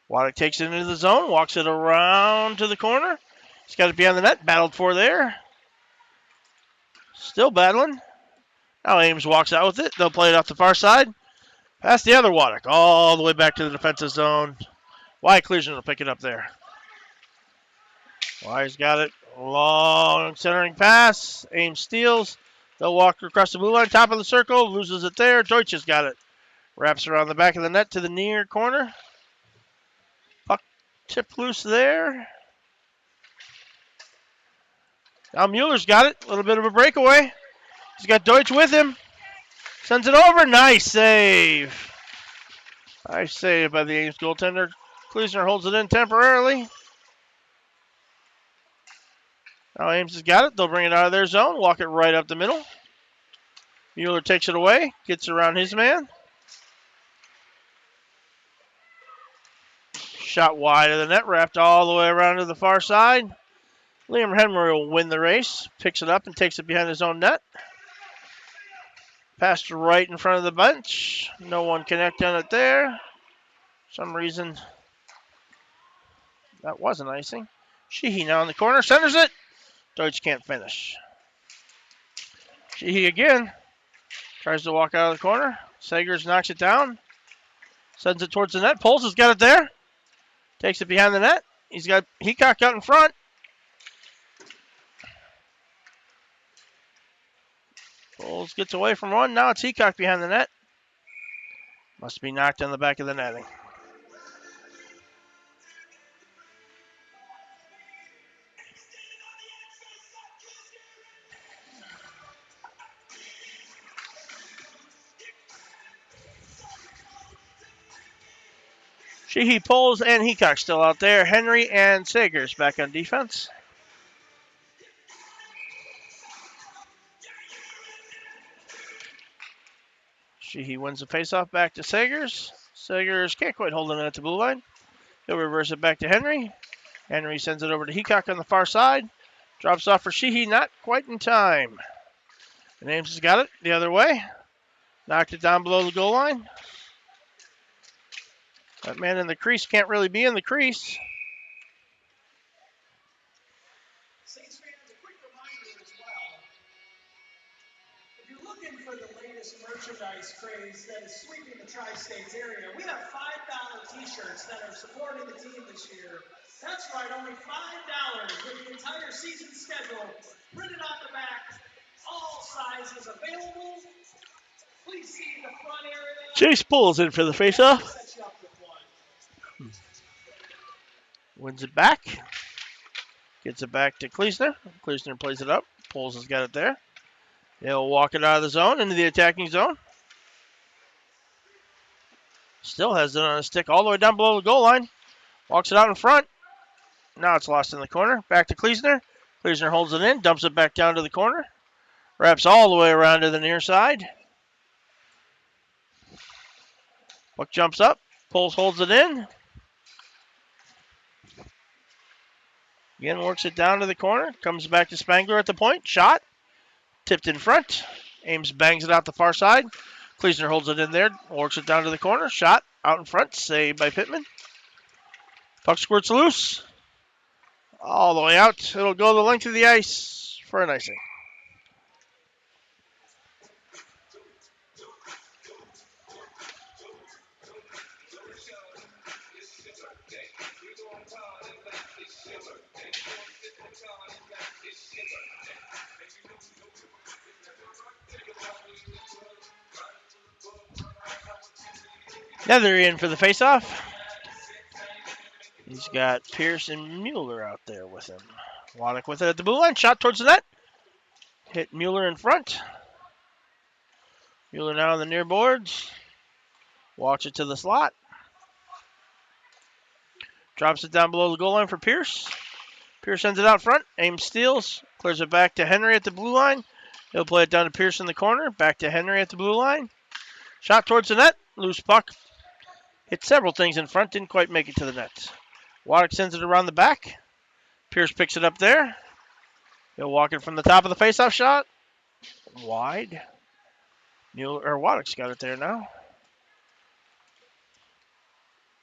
Waddick takes it into the zone. Walks it around to the corner. He's got it behind the net. Battled for there. Still battling. Now Ames walks out with it. They'll play it off the far side. Pass the other Waddick. All the way back to the defensive zone. Wyatt Kleesner will pick it up there. Wyatt's got it. Long centering pass. Ames steals. They'll walk across the blue line. Top of the circle. Loses it there. Deutsch has got it. Wraps around the back of the net to the near corner. Puck tipped loose there. Now Mueller's got it. A little bit of a breakaway. He's got Deutsch with him. Sends it over. Nice save. Nice save by the Ames goaltender. Kleesner holds it in temporarily. Now Ames has got it. They'll bring it out of their zone. Walk it right up the middle. Mueller takes it away. Gets around his man. Shot wide of the net. Wrapped all the way around to the far side. Liam Henry will win the race. Picks it up and takes it behind his own net. Passed right in front of the bench. No one connected on it there. For some reason, that wasn't icing. Sheehy now in the corner. Centers it. Deutsch can't finish. Sheehy again. Tries to walk out of the corner. Seegers knocks it down. Sends it towards the net. Poles has got it there. Takes it behind the net. He's got Heacock out in front. Poles gets away from one. Now it's Heacock behind the net. Must be knocked on the back of the netting. Sheehy, Poles, and Heacock still out there. Henry and Seegers back on defense. Sheehy wins the faceoff back to Seegers. Seegers can't quite hold it at the blue line. He'll reverse it back to Henry. Henry sends it over to Heacock on the far side. Drops off for Sheehy, not quite in time. And Ames has got it the other way. Knocked it down below the goal line. That man in the crease can't really be in the crease. Saints fans, a quick reminder as well. If you're looking for the latest merchandise craze that is sweeping the tri-states area, we have $5 t-shirts that are supporting the team this year. That's right, only $5 with the entire season schedule printed on the back. All sizes available. Please see the front area. Chase pulls in for the faceoff. Wins it back. Gets it back to Kleesner. Kleesner plays it up. Poles has got it there. He'll walk it out of the zone into the attacking zone. Still has it on a stick all the way down below the goal line. Walks it out in front. Now it's lost in the corner. Back to Kleesner. Kleesner holds it in. Dumps it back down to the corner. Wraps all the way around to the near side. Puck jumps up. Poles holds it in. Again, works it down to the corner. Comes back to Spangler at the point. Shot. Tipped in front. Ames bangs it out the far side. Kleesner holds it in there, works it down to the corner. Shot out in front, saved by Pittman. Puck squirts loose. All the way out. It'll go the length of the ice for an icing. Nethery in for the faceoff. He's got Pierce and Mueller out there with him. Waddick with it at the blue line. Shot towards the net. Hit Mueller in front. Mueller now on the near boards. Walks it to the slot. Drops it down below the goal line for Pierce. Pierce sends it out front. Ames steals. Clears it back to Henry at the blue line. He'll play it down to Pierce in the corner. Back to Henry at the blue line. Shot towards the net. Loose puck. Hit several things in front. Didn't quite make it to the net. Waddick sends it around the back. Pierce picks it up there. He'll walk it from the top of the faceoff shot. Wide. Waddick's got it there now.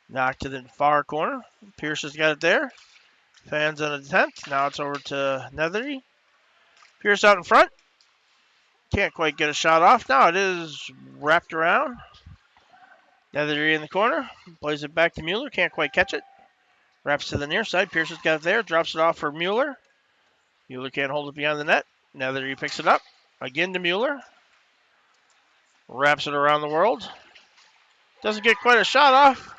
Knocked to the far corner. Pierce has got it there. Fans on attempt. Now it's over to Nethery. Pierce out in front. Can't quite get a shot off. Now it is wrapped around. Nethery in the corner. Plays it back to Mueller. Can't quite catch it. Wraps to the near side. Pierce has got it there. Drops it off for Mueller. Mueller can't hold it beyond the net. Nethery picks it up. Again to Mueller. Wraps it around the world. Doesn't get quite a shot off.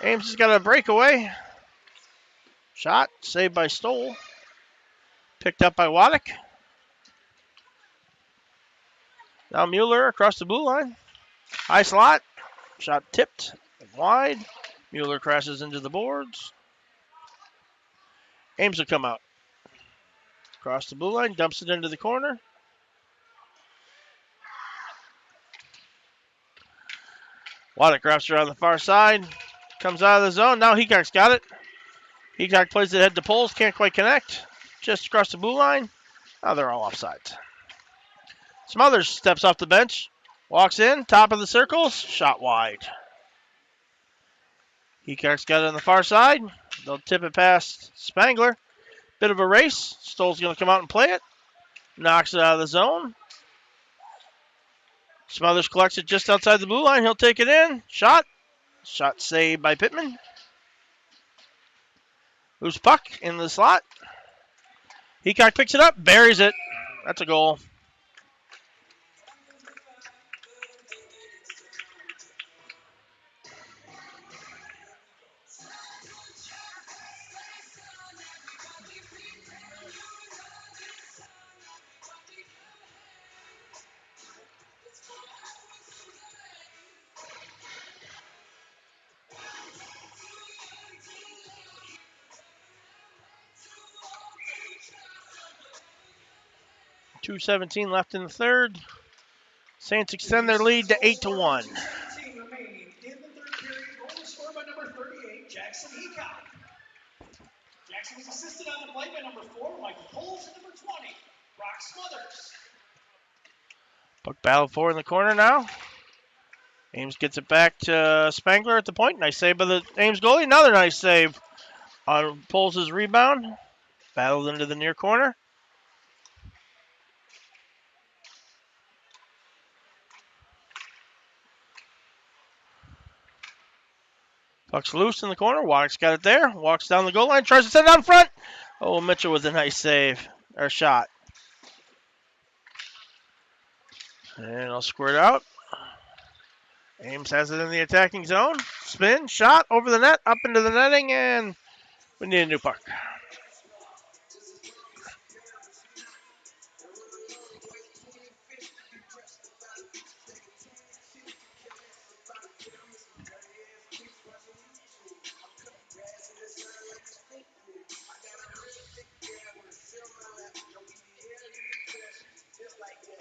Ames has got a breakaway. Shot. Saved by Stoll. Picked up by Waddick. Now Mueller across the blue line. High slot. Shot tipped. Wide. Mueller crashes into the boards. Ames will come out. Across the blue line. Dumps it into the corner. Waddick wraps around the far side. Comes out of the zone. Now Heacock's got it. Heacock plays it head to poles. Can't quite connect. Just across the blue line. Now they're all offsides. Smothers steps off the bench. Walks in. Top of the circles. Shot wide. Heacock's got it on the far side. They'll tip it past Spangler. Bit of a race. Stoll's going to come out and play it. Knocks it out of the zone. Smothers collects it just outside the blue line. He'll take it in. Shot. Shot saved by Pittman. Loose puck in the slot. Heacock picks it up. Buries it. That's a goal. .217 left in the third. Saints extend their lead to 8-1. Remaining in the third period, goal scored by number 38, Jackson Heacock. Jackson was assisted on the play by number 4, Michael Poles, and number 20, Brock Smothers. Puck battle for in the corner now. Ames gets it back to Spangler at the point. Nice save by the Ames goalie. Another nice save on Poles' rebound. Battled into the near corner. Puck's loose in the corner. Waddick's got it there. Walks down the goal line. Tries to send it out in front. Oh, Mitchell with a nice save. Or shot. And I'll squirt out. Ames has it in the attacking zone. Spin. Shot. Over the net. Up into the netting. And we need a new puck.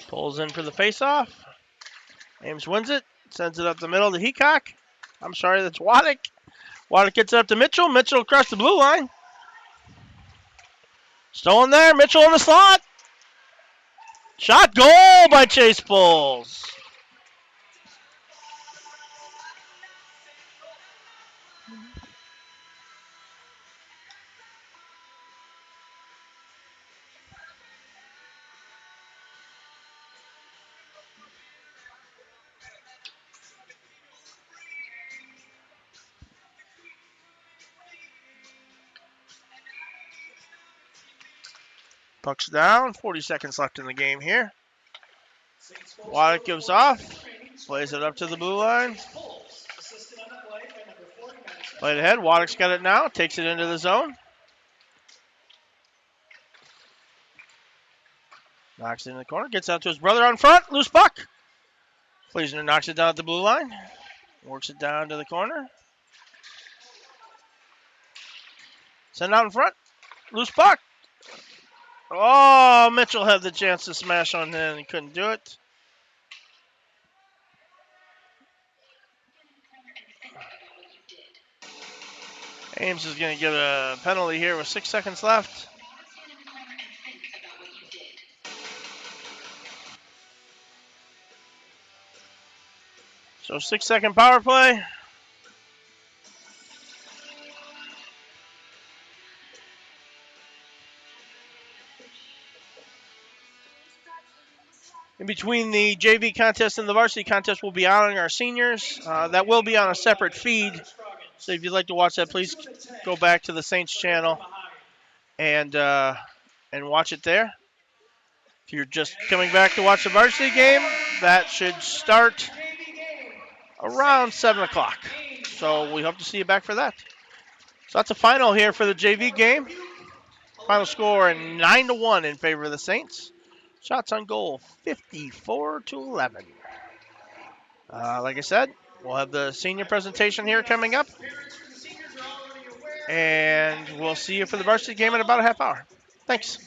Pulls in for the faceoff. Ames wins it. Sends it up the middle to Heacock. I'm sorry, that's Waddick. Waddick gets it up to Mitchell. Mitchell across the blue line. Stolen there. Mitchell in the slot. Shot goal by Chase Bulls. Puck's down. 40 seconds left in the game here. Waddick gives off. Plays it up to the blue line. Played ahead. Waddick's got it now. Takes it into the zone. Knocks it in the corner. Gets out to his brother on front. Loose puck. Fleesner knocks it down at the blue line. Works it down to the corner. Send out in front. Loose puck. Oh, Mitchell had the chance to smash on him. He couldn't do it. Ames is going to get a penalty here with 6 seconds left. So 6-second power play. In between the JV contest and the varsity contest, we'll be honoring our seniors. That will be on a separate feed. So if you'd like to watch that, please go back to the Saints channel and watch it there. If you're just coming back to watch the varsity game, that should start around 7 o'clock. So we hope to see you back for that. So that's a final here for the JV game. Final score 9-1 in favor of the Saints. Shots on goal 54-11. Like I said, we'll have the senior presentation here coming up. And we'll see you for the varsity game in about a half hour. Thanks.